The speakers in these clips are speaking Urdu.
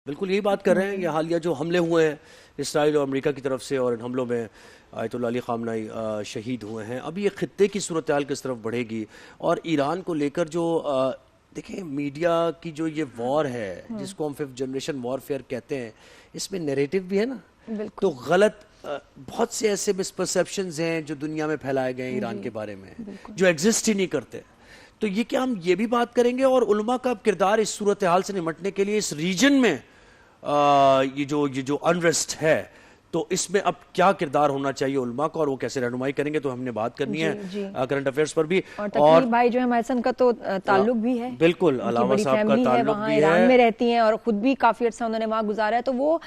بالکل یہی بات کر رہے ہیں. یہ حالیہ جو حملے ہوئے ہیں اسرائیل اور امریکہ کی طرف سے، اور ان حملوں میں آیت اللہ علی خامنہئی شہید ہوئے ہیں. اب یہ خطے کی صورتحال کس طرف بڑھے گی؟ اور ایران کو لے کر جو دیکھیں میڈیا کی جو یہ وار ہے جس کو ہم 5th جنریشن وارفیئر کہتے ہیں، اس میں نیریٹو بھی ہے نا، تو غلط بہت سے ایسے مسپرسیپشنز ہیں جو دنیا میں پھیلائے گئے ہیں ایران کے بارے میں جو ایگزسٹ ہی نہیں کرتے. تو یہ کیا ہم یہ بھی بات کریں گے؟ اور علماء کا کردار اس صورتحال سے نمٹنے کے لیے اس ریجن میں یہ جو انریسٹ ہے، تو اس میں اب کیا کردار ہونا چاہیے علماء کو، اور وہ کیسے رہنمائی کریں گے، تو ہم نے بات کرنی ہے کرنٹ افیئرز پر بھی. اور تقریب بھائی جو ہے ہمارے کا تو تعلق بھی ہے، بالکل علامہ صاحب کا تعلق بھی ہے، ایران میں رہتی ہیں اور خود بھی کافی عرصہ انہوں نے وہاں گزارا ہے، تو وہ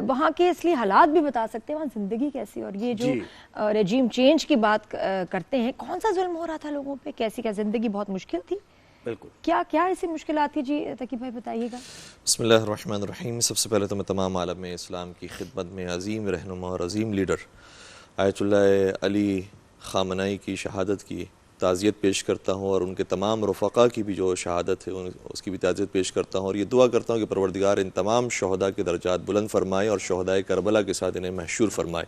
وہاں کے اس لیے حالات بھی بتا سکتے ہیں، وہاں زندگی کیسی، اور یہ جو رجیم چینج کی بات کرتے ہیں، کون سا ظلم ہو رہا تھا لوگوں پہ، کیسی کیا زندگی بہت مشکل تھی، بالکل کیا ایسی مشکلات تھی؟ جی تقیب بھائی بتائیے گا. بسم اللہ الرحمن الرحیم. سب سے پہلے تو میں تمام عالم اسلام کی خدمت میں عظیم رہنما اور عظیم لیڈر آیت اللہ علی خامنہئی کی شہادت کی تعزیت پیش کرتا ہوں، اور ان کے تمام رفقا کی بھی جو شہادت ہے اس کی بھی تعزیت پیش کرتا ہوں، اور یہ دعا کرتا ہوں کہ پروردگار ان تمام شہداء کے درجات بلند فرمائے اور شہدائے کربلا کے ساتھ انہیں محشور فرمائے.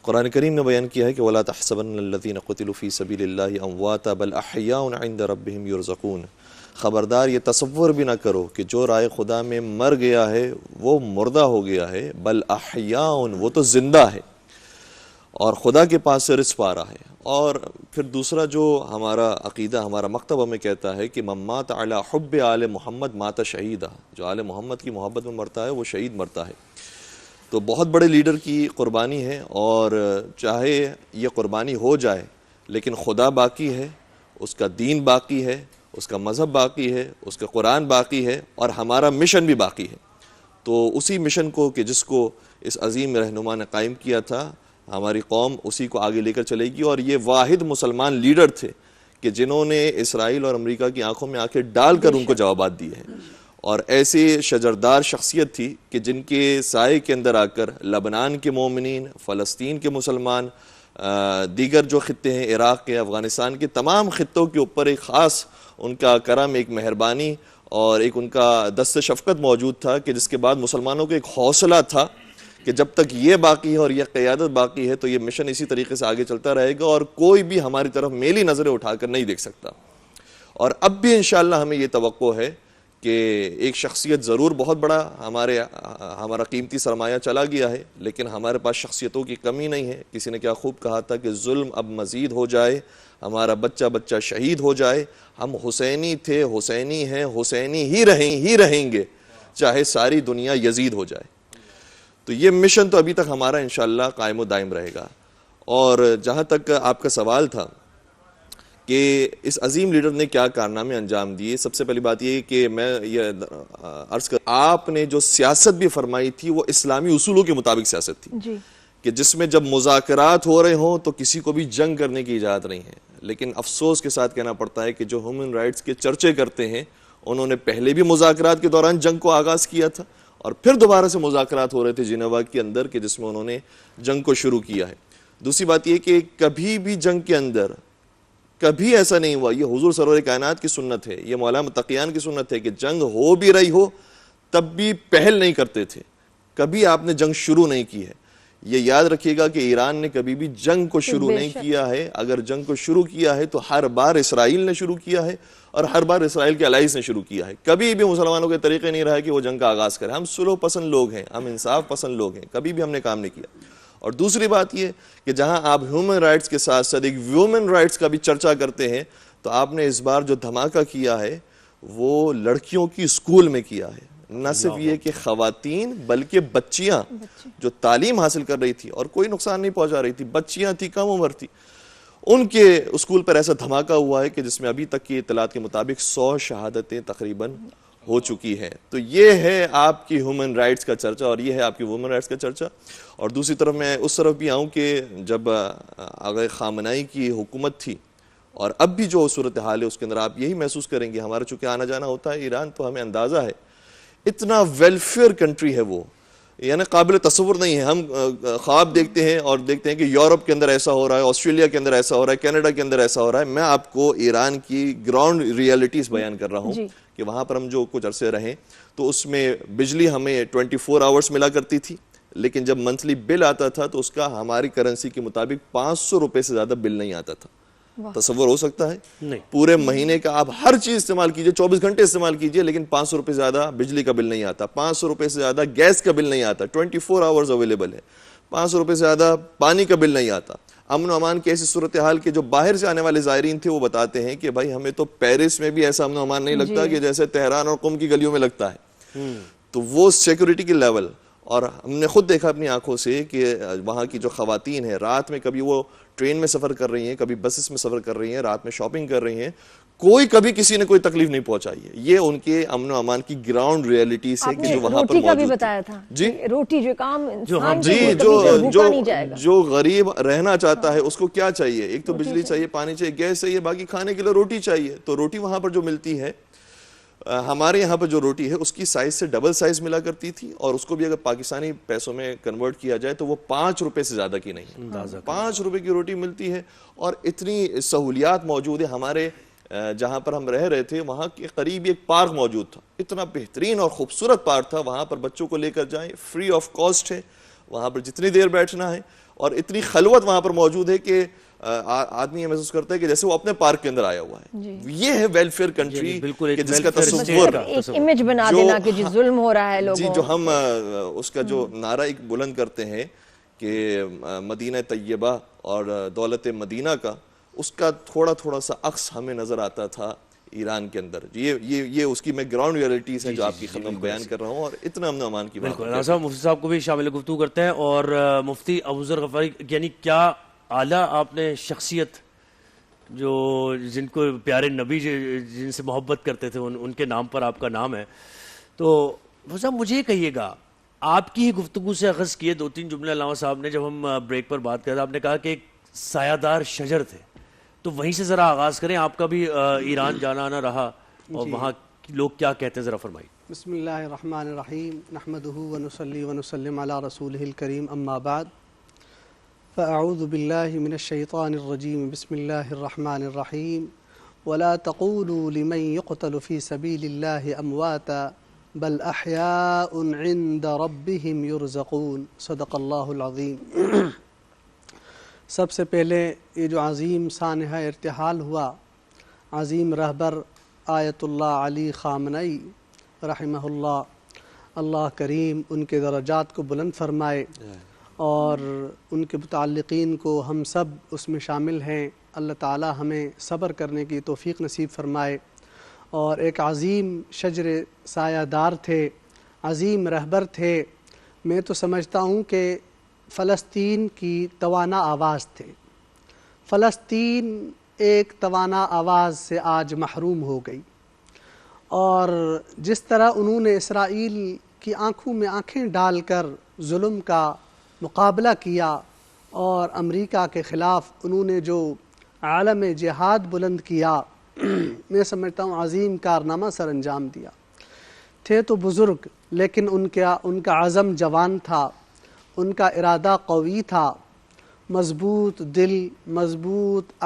قرآن کریم نے بیان کیا ہے کہ وَلَا تَحْسَبَنَّ الَّذِينَ قُتِلُوا فِي سَبِيلِ اللَّهِ أَمْوَاتًا بَلْ أَحْيَاءٌ عِندَ رَبِّهِمْ يُرْزَقُونَ. خبردار یہ تصور بھی نہ کرو کہ جو رائے خدا میں مر گیا ہے وہ مردہ ہو گیا ہے، بل احیاء، وہ تو زندہ ہے اور خدا کے پاس سے رزق پا رہا ہے. اور پھر دوسرا جو ہمارا عقیدہ، ہمارا مکتب ہمیں کہتا ہے کہ من مات علی حب آل محمد مات شہیدہ، جو آل محمد کی محبت میں مرتا ہے وہ شہید مرتا ہے. تو بہت بڑے لیڈر کی قربانی ہے، اور چاہے یہ قربانی ہو جائے لیکن خدا باقی ہے، اس کا دین باقی ہے، اس کا مذہب باقی ہے، اس کا قرآن باقی ہے، اور ہمارا مشن بھی باقی ہے. تو اسی مشن کو کہ جس کو اس عظیم رہنما نے قائم کیا تھا، ہماری قوم اسی کو آگے لے کر چلے گی. اور یہ واحد مسلمان لیڈر تھے کہ جنہوں نے اسرائیل اور امریکہ کی آنکھوں میں آنکھیں ڈال کر ان کو جوابات دیے ہیں، اور ایسے شجردار شخصیت تھی کہ جن کے سائے کے اندر آ کر لبنان کے مومنین، فلسطین کے مسلمان، دیگر جو خطے ہیں عراق کے، افغانستان کے، تمام خطوں کے اوپر ایک خاص ان کا کرم، ایک مہربانی اور ایک ان کا دست شفقت موجود تھا، کہ جس کے بعد مسلمانوں کو ایک حوصلہ تھا کہ جب تک یہ باقی ہے اور یہ قیادت باقی ہے تو یہ مشن اسی طریقے سے آگے چلتا رہے گا، اور کوئی بھی ہماری طرف میلی نظریں اٹھا کر نہیں دیکھ سکتا. اور اب بھی انشاءاللہ ہمیں یہ توقع ہے کہ ایک شخصیت ضرور بہت بڑا ہمارا قیمتی سرمایہ چلا گیا ہے، لیکن ہمارے پاس شخصیتوں کی کمی نہیں ہے. کسی نے کیا خوب کہا تھا کہ ظلم اب مزید ہو جائے، ہمارا بچہ بچہ شہید ہو جائے، ہم حسینی تھے، حسینی ہیں، حسینی ہی رہیں گے، چاہے ساری دنیا یزید ہو جائے. تو یہ مشن تو ابھی تک ہمارا انشاءاللہ قائم و دائم رہے گا. اور جہاں تک آپ کا سوال تھا کہ اس عظیم لیڈر نے کیا کارنامے انجام دیے، سب سے پہلی بات یہ کہ میں یہ عرض کر، آپ نے جو سیاست بھی فرمائی تھی وہ اسلامی اصولوں کے مطابق سیاست تھی، کہ جس میں جب مذاکرات ہو رہے ہوں تو کسی کو بھی جنگ کرنے کی اجازت نہیں ہے. لیکن افسوس کے ساتھ کہنا پڑتا ہے کہ جو ہیومن رائٹس کے چرچے کرتے ہیں انہوں نے پہلے بھی مذاکرات کے دوران جنگ کو آغاز کیا تھا، اور پھر دوبارہ سے مذاکرات ہو رہے تھے جنیوا کے اندر، کہ جس میں انہوں نے جنگ کو شروع کیا ہے. دوسری بات یہ کہ کبھی بھی جنگ کے اندر کبھی ایسا نہیں ہوا، یہ حضور سرور کائنات کی سنت ہے، یہ مولانا تقیان کی سنت ہے کہ جنگ ہو بھی رہی ہو تب بھی پہل نہیں کرتے تھے، کبھی آپ نے جنگ شروع نہیں کی ہے. یہ یاد رکھیے گا کہ ایران نے کبھی بھی جنگ کو شروع نہیں کیا ہے. اگر جنگ کو شروع کیا ہے تو ہر بار اسرائیل نے شروع کیا ہے، اور ہر بار اسرائیل کے الائز نے شروع کیا ہے. کبھی بھی مسلمانوں کے طریقے نہیں رہا کہ وہ جنگ کا آغاز کریں. ہم سلو پسند لوگ ہیں، ہم انصاف پسند لوگ ہیں، کبھی بھی ہم نے کام نہیں کیا. اور دوسری بات یہ کہ جہاں آپ ہیومن رائٹس کے ساتھ ساتھ ایک ویومن رائٹس کا بھی چرچا کرتے ہیں، تو آپ نے اس بار جو دھماکہ کیا ہے وہ لڑکیوں کی اسکول میں کیا ہے. نہ صرف یہ کہ خواتین بلکہ بچیاں جو تعلیم حاصل کر رہی تھی اور کوئی نقصان نہیں پہنچا رہی تھی، بچیاں تھی، کم عمر تھی، ان کے اسکول پر ایسا دھماکہ ہوا ہے کہ جس میں ابھی تک کی اطلاعات کے مطابق 100 شہادتیں تقریباً ہو چکی ہیں. تو یہ ہے آپ کی ہیومن رائٹس کا چرچا، اور یہ ہے آپ کی وومن رائٹس کا چرچا. اور دوسری طرف میں اس طرف بھی آؤں کہ جب آقا خامنہئی کی حکومت تھی، اور اب بھی جو صورتحال ہے اس کے اندر آپ یہی محسوس کریں گے، ہمارا چونکہ آنا جانا ہوتا ہے ایران، تو ہمیں اندازہ ہے اتنا ویلفیئر کنٹری ہے وہ، یعنی قابل تصور نہیں ہے. ہم خواب دیکھتے ہیں اور دیکھتے ہیں کہ یورپ کے اندر ایسا ہو رہا ہے, آسٹریلیا کے اندر ایسا ہو رہا ہے, کینیڈا کے اندر ایسا ہو رہا ہے. میں آپ کو ایران کی گراؤنڈ ریئلٹیز بیان کر رہا ہوں کہ وہاں پر ہم جو کچھ عرصے رہیں تو اس میں بجلی ہمیں 24 آورس ملا کرتی تھی, لیکن جب منتھلی بل آتا تھا تو اس کا ہماری کرنسی کے مطابق 500 روپے سے زیادہ بل نہیں آتا تھا. تصور ہو سکتا ہے؟ نہیں. پورے مہینے کا آپ ہر چیز استعمال کیجئے, 24 گھنٹے استعمال کیجئے, لیکن 500 روپے زیادہ بجلی کا بل نہیں آتا, 500 روپے سے زیادہ گیس کا بل نہیں آتا, 24 آورز اویلیبل ہے, 500 روپے سے زیادہ پانی کا بل نہیں آتا. امن و امان کی ایسی صورتحال کے جو باہر سے آنے والے زائرین تھے وہ بتاتے ہیں کہ بھائی ہمیں تو پیرس میں بھی ایسا امن و امان نہیں لگتا کہ جیسے تہران اور قم کی گلیوں میں لگتا ہے. تو وہ سیکیورٹی کی لیول, اور ہم نے خود دیکھا اپنی آنکھوں سے کہ وہاں کی جو خواتین ہیں رات میں کبھی وہ ٹرین میں سفر کر رہی ہیں, کبھی بسز میں سفر کر رہی ہیں, رات میں شاپنگ کر رہی ہیں, کوئی کبھی کسی نے کوئی تکلیف نہیں پہنچائی ہے. یہ ان کے امن و امان کی گراؤنڈ ریئلٹی سے کہ جو وہاں پر موجود بتایا تھا. جی روٹی جو کام جو غریب رہنا چاہتا ہے اس کو کیا چاہیے؟ ایک تو بجلی چاہیے, پانی چاہیے, گیس چاہیے, باقی کھانے کے لیے روٹی چاہیے. تو روٹی وہاں پر جو ملتی ہے, ہمارے یہاں پر جو روٹی ہے اس کی سائز سے ڈبل سائز ملا کرتی تھی, اور اس کو بھی اگر پاکستانی پیسوں میں کنورٹ کیا جائے تو وہ 5 روپے سے زیادہ کی نہیں ہے. 5 روپے کی روٹی ملتی ہے, اور اتنی سہولیات موجود ہے. ہمارے جہاں پر ہم رہ رہے تھے وہاں کے قریب ایک پارک موجود تھا, اتنا بہترین اور خوبصورت پارک تھا. وہاں پر بچوں کو لے کر جائیں, فری آف کاسٹ ہے, وہاں پر جتنی دیر بیٹھنا ہے, اور اتنی خلوت وہاں پر موجود ہے کہ آدمی یہ محسوس کرتا ہے کہ جیسے وہ اپنے پارک کے اندر آیا ہوا ہے. یہ ہے ویلفیئر کنٹری کہ جس کا تصور, ایک امیج بنا دینا کہ جی ظلم ہو رہا ہے لوگوں. جی جو ہم اس کا جو نعرہ ایک بلند کرتے ہیں کہ مدینہ طیبہ اور دولت مدینہ کا, اس کا تھوڑا تھوڑا سا عکس ہمیں نظر آتا تھا ایران کے اندر. یہ اس کی میں گراؤنڈ ریئلٹیز ہیں جو آپ کی خدمت بیان کر رہا ہوں, اور اتنا امن و امان کی بات. بالکل. صاحب مفتی صاحب کو بھی شامل گفتگو کرتے ہیں. اور مفتی ابوذر غفاری, یعنی کیا اعلیٰ آپ نے شخصیت جو جن کو پیارے نبی جن سے محبت کرتے تھے ان کے نام پر آپ کا نام ہے, تو صاحب مجھے یہ کہیے گا, آپ کی ہی گفتگو سے اخذ کیے 2-3 جملے علامہ صاحب نے جب ہم بریک پر بات کر رہے تھے, آپ نے کہا کہ ایک سایہ دار شجر تھے, تو وہیں سے ذرا آغاز کریں. آپ کا بھی ایران جانا آنا رہا, اور وہاں لوگ کیا کہتے ہیں ذرا فرمائیے. بسم اللہ الرحمن الرحیم, نحمدہ ونصلی ونسلم علی رسولہ الکریم, اما بعد, فاعوذ باللہ من الشیطان الرجیم, بسم اللہ الرحمن الرحیم, ولا تقولوا لمن يقتل في سبيل الله امواتا بل احیاء عند ربهم يرزقون. صدق اللہ العظیم. سب سے پہلے یہ جو عظیم سانحہ ارتحال ہوا, عظیم رہبر آیت اللہ علی خامنئی رحمہ اللہ, اللہ کریم ان کے درجات کو بلند فرمائے, اور ان کے متعلقین کو ہم سب اس میں شامل ہیں. اللہ تعالی ہمیں صبر کرنے کی توفیق نصیب فرمائے. اور ایک عظیم شجر سایہ دار تھے, عظیم رہبر تھے. میں تو سمجھتا ہوں کہ فلسطین کی توانا آواز تھے. فلسطین ایک توانا آواز سے آج محروم ہو گئی, اور جس طرح انہوں نے اسرائیل کی آنکھوں میں آنکھیں ڈال کر ظلم کا مقابلہ کیا, اور امریکہ کے خلاف انہوں نے جو عالم جہاد بلند کیا, میں سمجھتا ہوں عظیم کارنامہ سر انجام دیا. تھے تو بزرگ, لیکن ان کا عزم جوان تھا, ان کا ارادہ قوی تھا, مضبوط دل, مضبوط